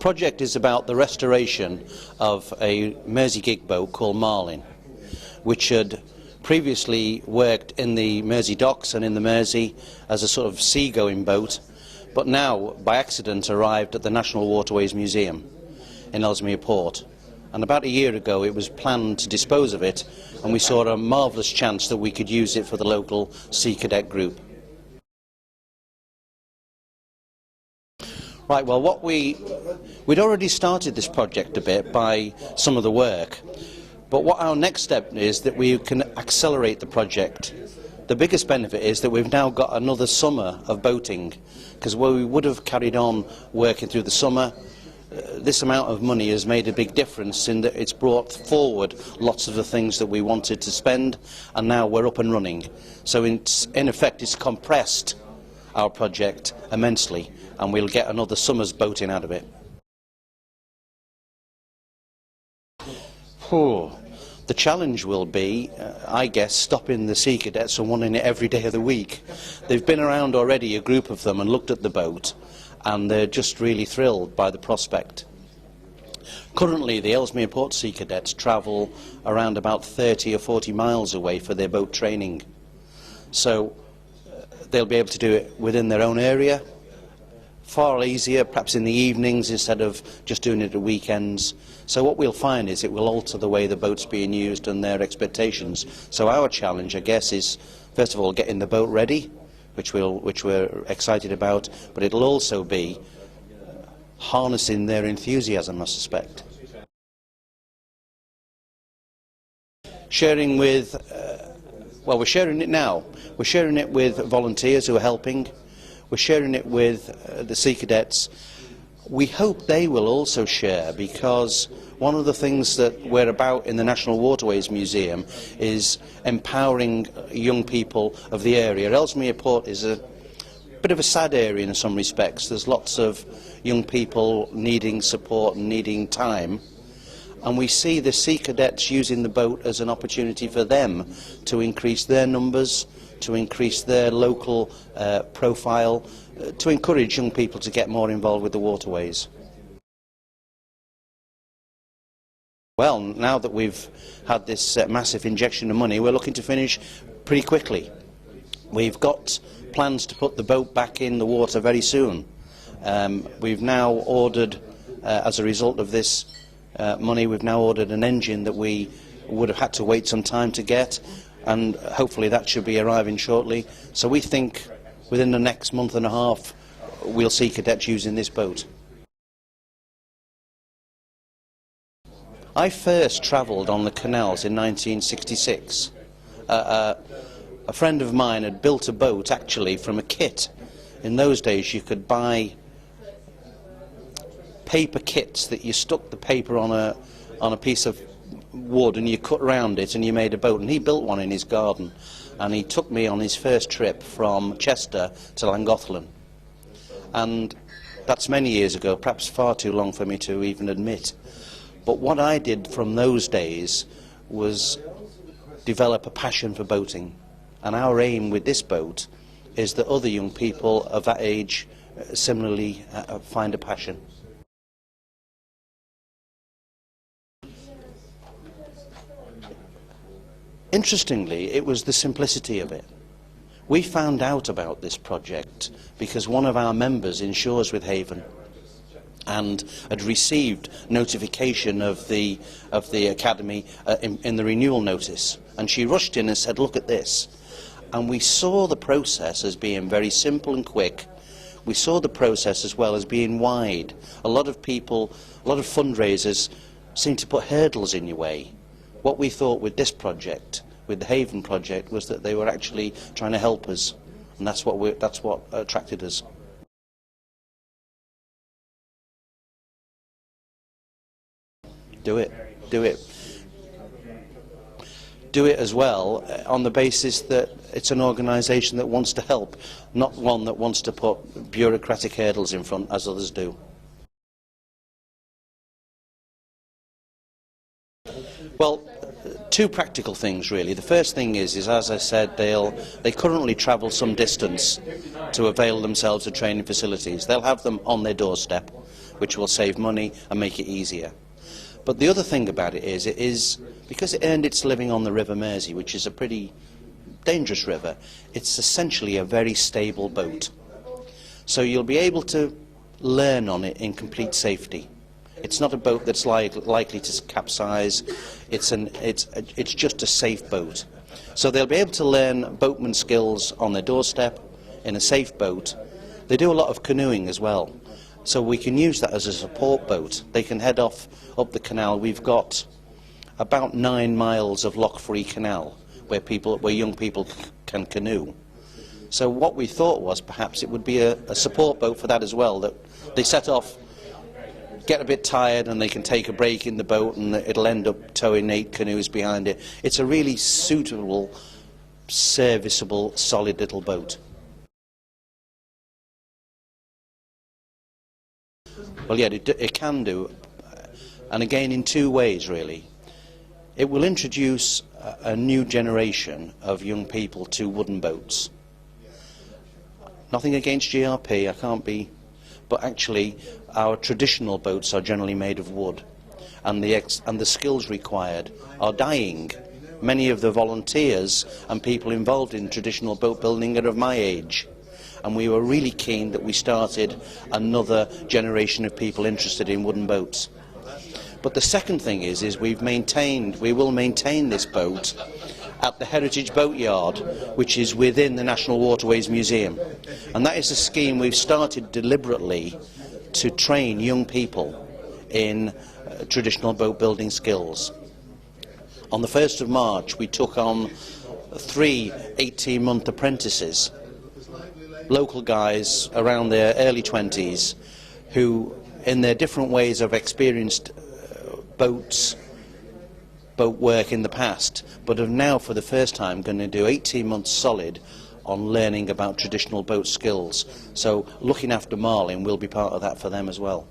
project is about the restoration of a Mersey gig boat called Marlyn, which had previously worked in the Mersey docks and in the Mersey as a sort of seagoing boat, but now by accident arrived at the National Waterways Museum in Ellesmere Port. And about a year ago it was planned to dispose of it, and we saw a marvellous chance that we could use it for the local Sea Cadet group. Right, well, we'd already started this project a bit by some of the work, but what our next step is that we can accelerate the project. The biggest benefit is that we've now got another summer of boating, because where we would have carried on working through the summer, this amount of money has made a big difference in that it's brought forward lots of the things that we wanted to spend, and now we're up and running. So in effect it's compressed our project immensely, and we'll get another summer's boating out of it. The challenge will be, I guess, stopping the Sea Cadets from wanting it every day of the week. They've been around already, a group of them, and looked at the boat, and they're just really thrilled by the prospect. Currently the Ellesmere Port Sea Cadets travel around about 30 or 40 miles away for their boat training. So they'll be able to do it within their own area, far easier, perhaps in the evenings instead of just doing it at weekends. So what we'll find is it will alter the way the boat's being used and their expectations. So our challenge, I guess, is first of all getting the boat ready, which we're excited about, but it'll also be harnessing their enthusiasm, I suspect. Sharing with, well, we're sharing it now. We're sharing it with volunteers who are helping. We're sharing it with the Sea Cadets. We hope they will also share, because one of the things that we're about in the National Waterways Museum is empowering young people of the area. Ellesmere Port is a bit of a sad area in some respects. There's lots of young people needing support and needing time, and we see the Sea Cadets using the boat as an opportunity for them to increase their numbers, to increase their local profile, to encourage young people to get more involved with the waterways. Well, now that we've had this massive injection of money, we're looking to finish pretty quickly. We've got plans to put the boat back in the water very soon. We've now ordered, as a result of this money, we've now ordered an engine that we would have had to wait some time to get, and hopefully that should be arriving shortly. So we think within the next month and a half we'll see cadets using this boat. I first travelled on the canals in 1966. A friend of mine had built a boat actually from a kit. In those days you could buy paper kits that you stuck the paper on a piece of wood and you cut round it and you made a boat, and he built one in his garden, and he took me on his first trip from Chester to Llangollen, and that's many years ago, perhaps far too long for me to even admit. But what I did from those days was develop a passion for boating, and our aim with this boat is that other young people of that age similarly find a passion. Interestingly, it was the simplicity of it. We found out about this project because one of our members insures with Haven and had received notification of the Academy in the renewal notice, and she rushed in and said, "Look at this." And we saw the process as being very simple and quick. We saw the process as well as being wide. A lot of people, a lot of fundraisers seem to put hurdles in your way. What we thought with this project, with the Haven project, was that they were actually trying to help us, and that's what attracted us. Do it. Do it. Do it as well on the basis that it's an organisation that wants to help, not one that wants to put bureaucratic hurdles in front as others do. Well, two practical things really. The first thing is as I said, they currently travel some distance to avail themselves of training facilities. They'll have them on their doorstep. which will save money and make it easier. But the other thing about it is because it earned its living on the River Mersey, which is a pretty dangerous river, it's essentially a very stable boat. So you'll be able to learn on it in complete safety. It's not a boat that's likely to capsize. It's just a safe boat. So they'll be able to learn boatman skills on their doorstep in a safe boat. They do a lot of canoeing as well, so we can use that as a support boat. They can head off up the canal. We've got about 9 miles of lock-free canal where young people can canoe. So what we thought was perhaps it would be a support boat for that as well, that they set off, get a bit tired, and they can take a break in the boat, and it'll end up towing 8 canoes behind it. It's a really suitable, serviceable, solid little boat. Well, yeah, it can do, and again in 2 ways really. It will introduce a new generation of young people to wooden boats. Nothing against GRP, I can't be, but actually our traditional boats are generally made of wood, and the skills required are dying. Many of the volunteers and people involved in traditional boat building are of my age, and we were really keen that we started another generation of people interested in wooden boats. But the second thing is we will maintain this boat at the Heritage Boatyard, which is within the National Waterways Museum. And that is a scheme we've started deliberately to train young people in traditional boat building skills. On the 1st of March we took on 3 18-month apprentices, local guys around their early 20s, who in their different ways have experienced boat work in the past, but are now for the first time going to do 18 months solid on learning about traditional boat skills. So looking after Marlyn will be part of that for them as well.